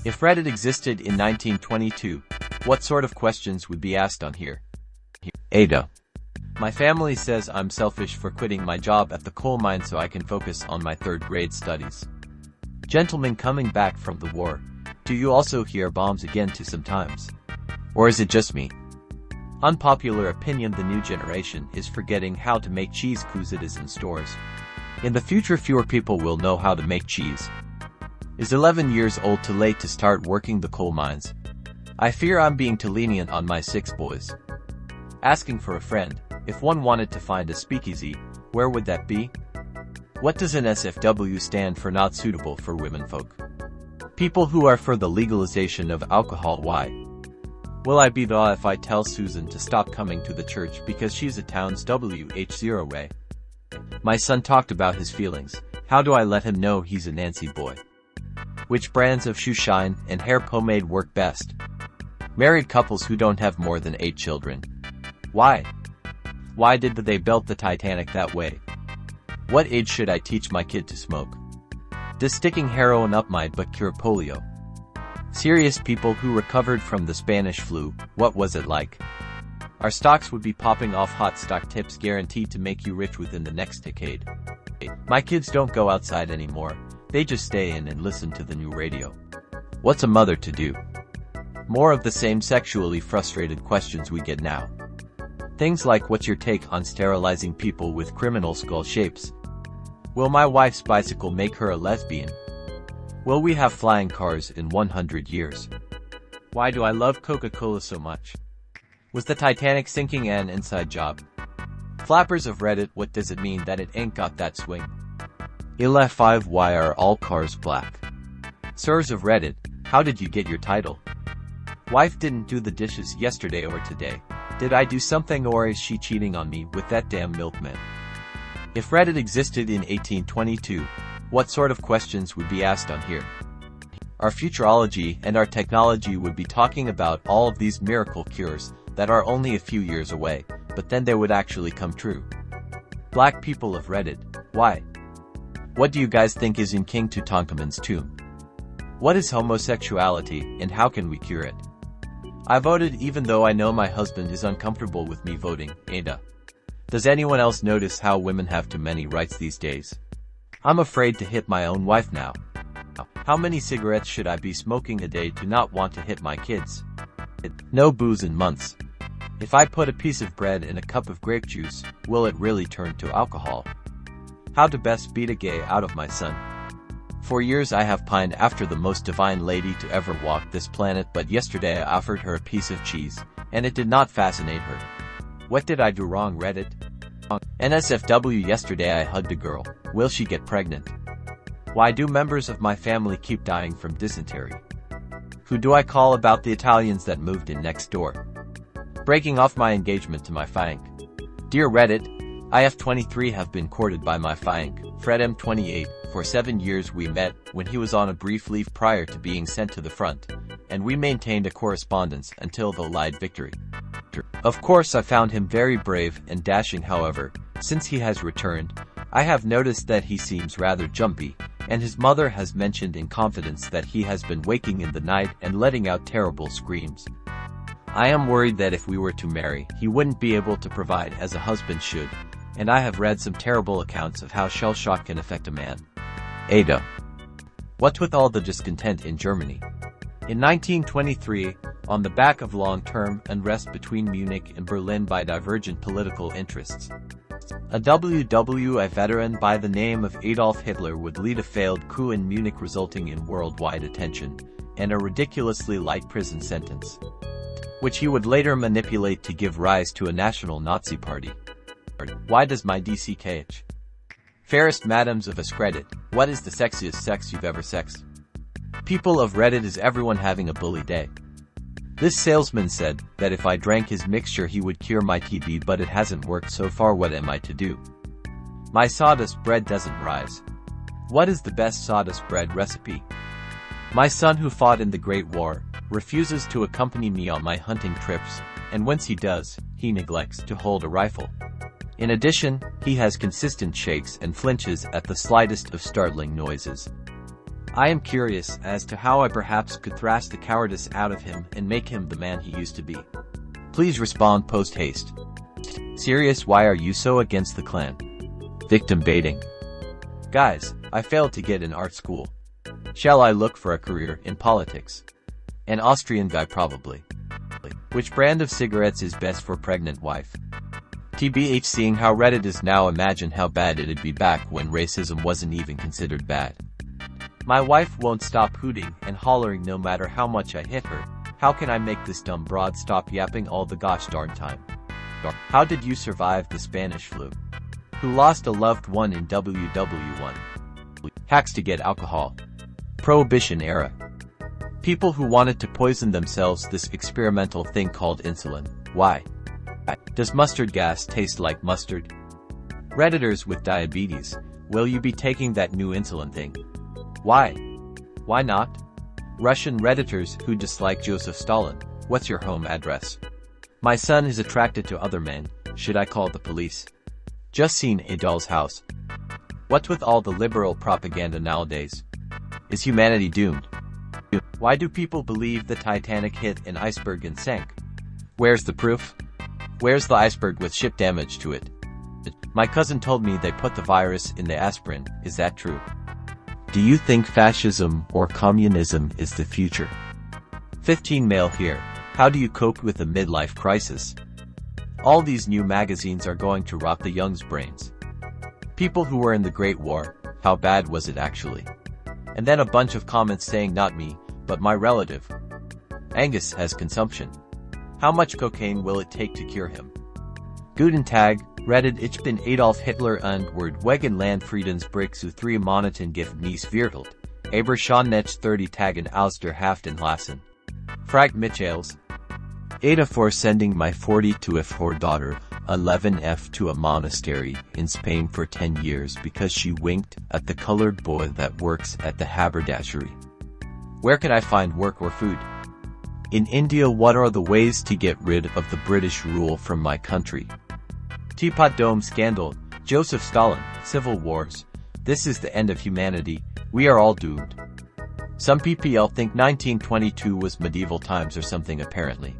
If Reddit existed in 1922, what sort of questions would be asked on here? Aita. My family says I'm selfish for quitting my job at the coal mine so I can focus on my third-grade studies. Gentlemen coming back from the war, do you also hear bombs again too sometimes? Or is it just me? Unpopular opinion: the new generation is forgetting how to make cheese cause it is in stores. In the future fewer people will know how to make cheese. Is 11 years old too late to start working the coal mines? I fear I'm being too lenient on my 6 boys. Asking for a friend, if one wanted to find a speakeasy, where would that be? What does an SFW stand for? Not suitable for womenfolk. People who are for the legalization of alcohol. Why? Will I be the if I tell Susan to stop coming to the church because she's a town's WH0 way? My son talked about his feelings. How do I let him know he's a Nancy boy? Which brands of shoe shine and hair pomade work best? Married couples who don't have more than 8 children. Why? Why did they build the Titanic that way? What age should I teach my kid to smoke? Does sticking heroin up my butt cure polio? Serious people who recovered from the Spanish flu, what was it like? Our stocks would be popping off. Hot stock tips guaranteed to make you rich within the next decade. My kids don't go outside anymore, they just stay in and listen to the new radio. What's a mother to do? More of the same sexually frustrated questions we get now. Things like, what's your take on sterilizing people with criminal skull shapes? Will my wife's bicycle make her a lesbian? Will we have flying cars in 100 years? Why do I love Coca-Cola so much? Was the Titanic sinking an inside job? Flappers of Reddit, what does it mean that it ain't got that swing? Ila 5, why are all cars black? Sirs of Reddit, how did you get your title? Wife didn't do the dishes yesterday or today. Did I do something, or is she cheating on me with that damn milkman? If Reddit existed in 1822, what sort of questions would be asked on here? Our futurology and our technology would be talking about all of these miracle cures that are only a few years away, but then they would actually come true. Black people of Reddit, why? What do you guys think is in King Tutankhamun's tomb? What is homosexuality, and how can we cure it? I voted even though I know my husband is uncomfortable with me voting. Ada. Does anyone else notice how women have too many rights these days? I'm afraid to hit my own wife now. How many cigarettes should I be smoking a day to not want to hit my kids? No booze in months. If I put a piece of bread in a cup of grape juice, will it really turn to alcohol? How to best beat a gay out of my son? For years I have pined after the most divine lady to ever walk this planet, but yesterday I offered her a piece of cheese, and it did not fascinate her. What did I do wrong, Reddit? NSFW, yesterday I hugged a girl. Will she get pregnant? Why do members of my family keep dying from dysentery? Who do I call about the Italians that moved in next door? Breaking off my engagement to my Fank. Dear Reddit, IF23 have been courted by my Fank, Fred M28. For 7 years we met when he was on a brief leave prior to being sent to the front, and we maintained a correspondence until the Allied victory. Of course I found him very brave and dashing. However, since he has returned, I have noticed that he seems rather jumpy, and his mother has mentioned in confidence that he has been waking in the night and letting out terrible screams. I am worried that if we were to marry, he wouldn't be able to provide as a husband should, and I have read some terrible accounts of how shell shock can affect a man. Ada. What with all the discontent in Germany? In 1923, on the back of long-term unrest between Munich and Berlin by divergent political interests, a WWF veteran by the name of Adolf Hitler would lead a failed coup in Munich, resulting in worldwide attention and a ridiculously light prison sentence, which he would later manipulate to give rise to a national Nazi party. Why does my DCKH? Fairest madams of askreddit, what is the sexiest sex you've ever sexed? People of Reddit, is everyone having a bully day? This salesman said that if I drank his mixture he would cure my TB, but it hasn't worked so far. What am I to do? My sawdust bread doesn't rise. What is the best sawdust bread recipe? My son, who fought in the Great War, refuses to accompany me on my hunting trips, and once he does, he neglects to hold a rifle. In addition, he has consistent shakes and flinches at the slightest of startling noises. I am curious as to how I perhaps could thrash the cowardice out of him and make him the man he used to be. Please respond post haste. Serious, why are you so against the Klan? Victim baiting. Guys, I failed to get in art school. Shall I look for a career in politics? An Austrian guy probably. Which brand of cigarettes is best for pregnant wife? TBH, seeing how Reddit is now, imagine how bad it'd be back when racism wasn't even considered bad. My wife won't stop hooting and hollering no matter how much I hit her. How can I make this dumb broad stop yapping all the gosh darn time? How did you survive the Spanish flu? Who lost a loved one in WW1? Hacks to get alcohol. Prohibition era. People who wanted to poison themselves, this experimental thing called insulin. Why? Does mustard gas taste like mustard? Redditors with diabetes, will you be taking that new insulin thing? Why? Why not? Russian redditors who dislike Joseph Stalin, what's your home address? My son is attracted to other men, should I call the police? Just seen A Doll's House. What's with all the liberal propaganda nowadays? Is humanity doomed? Why do people believe the Titanic hit an iceberg and sank? Where's the proof? Where's the iceberg with ship damage to it? My cousin told me they put the virus in the aspirin, is that true? Do you think fascism or communism is the future? 15 male here, how do you cope with the midlife crisis? All these new magazines are going to rot the young's brains. People who were in the Great War, how bad was it actually? And then a bunch of comments saying not me, but my relative. Angus has consumption. How much cocaine will it take to cure him? Guten Tag, Reddit, ich bin Adolf Hitler und word wegen Landfriedensbrick zu 3 Monaten gift nies virkelt. Aber schon nicht 30 Tagen aus der Haften lassen. Fragt Michaels. Aita for sending my 42-4 daughter, 11F, to a monastery in Spain for 10 years because she winked at the colored boy that works at the haberdashery. Where can I find work or food? In India, what are the ways to get rid of the British rule from my country? Teapot Dome scandal, Joseph Stalin, civil wars. This is the end of humanity, we are all doomed. Some PPL think 1922 was medieval times or something apparently.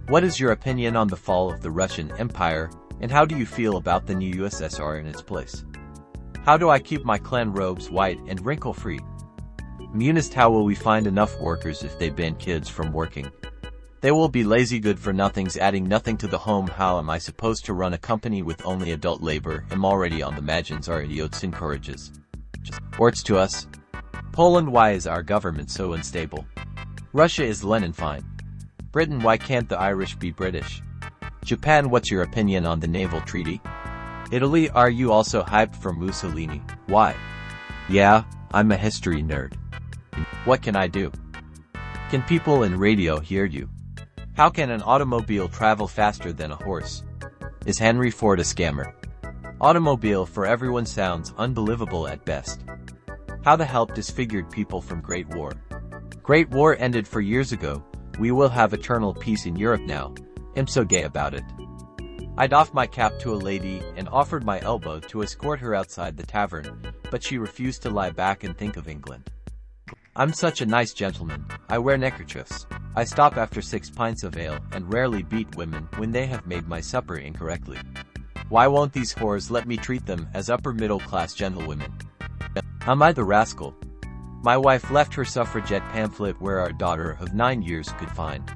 What is your opinion on the fall of the Russian Empire, and how do you feel about the new USSR in its place? How do I keep my clan robes white and wrinkle-free? Munist, how will we find enough workers if they ban kids from working? They will be lazy good-for-nothings adding nothing to the home. How am I supposed to run a company with only adult labor? I'm already on the margins, our idiots encourages. Orts to us. Poland, why is our government so unstable? Russia is Lenin fine. Britain, why can't the Irish be British? Japan, what's your opinion on the naval treaty? Italy, are you also hyped for Mussolini? Why? Yeah, I'm a history nerd. What can I do? Can people in radio hear you? How can an automobile travel faster than a horse? Is Henry Ford a scammer? Automobile for everyone sounds unbelievable at best. How the hell disfigured people from Great War? Great War ended 4 years ago. We will have eternal peace in Europe now. I'm so gay about it. I doffed my cap to a lady and offered my elbow to escort her outside the tavern, but she refused to lie back and think of England. I'm such a nice gentleman, I wear neckerchiefs. I stop after 6 pints of ale and rarely beat women when they have made my supper incorrectly. Why won't these whores let me treat them as upper middle class gentlewomen? Am I the rascal? My wife left her suffragette pamphlet where our daughter of 9 years could find.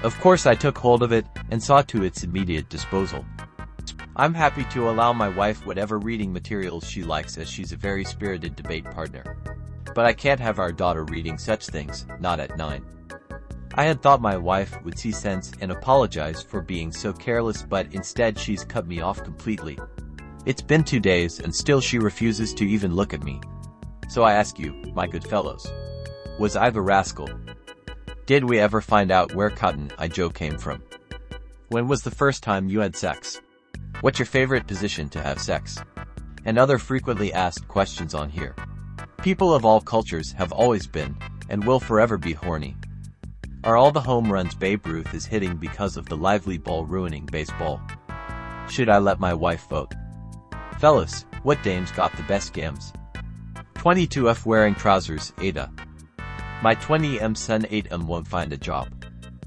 Of course I took hold of it and saw to its immediate disposal. I'm happy to allow my wife whatever reading materials she likes as she's a very spirited debate partner. But I can't have our daughter reading such things, not at 9. I had thought my wife would see sense and apologize for being so careless, but instead she's cut me off completely. It's been 2 days and still she refuses to even look at me. So I ask you, my good fellows, was I the rascal? Did we ever find out where Cotton Eye Joe came from? When was the first time you had sex? What's your favorite position to have sex? And other frequently asked questions on here. People of all cultures have always been, and will forever be horny. Are all the home runs Babe Ruth is hitting because of the lively ball ruining baseball? Should I let my wife vote? Fellas, what dames got the best gams? 22F wearing trousers, aita. My 20M son 8M won't find a job.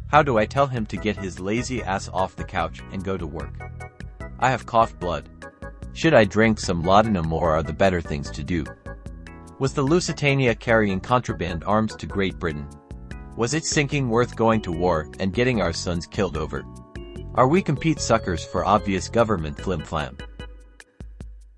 How do I tell him to get his lazy ass off the couch and go to work? I have coughed blood. Should I drink some laudanum or are the better things to do? Was the Lusitania carrying contraband arms to Great Britain? Was it sinking worth going to war and getting our sons killed over? Are we compete suckers for obvious government flim-flam?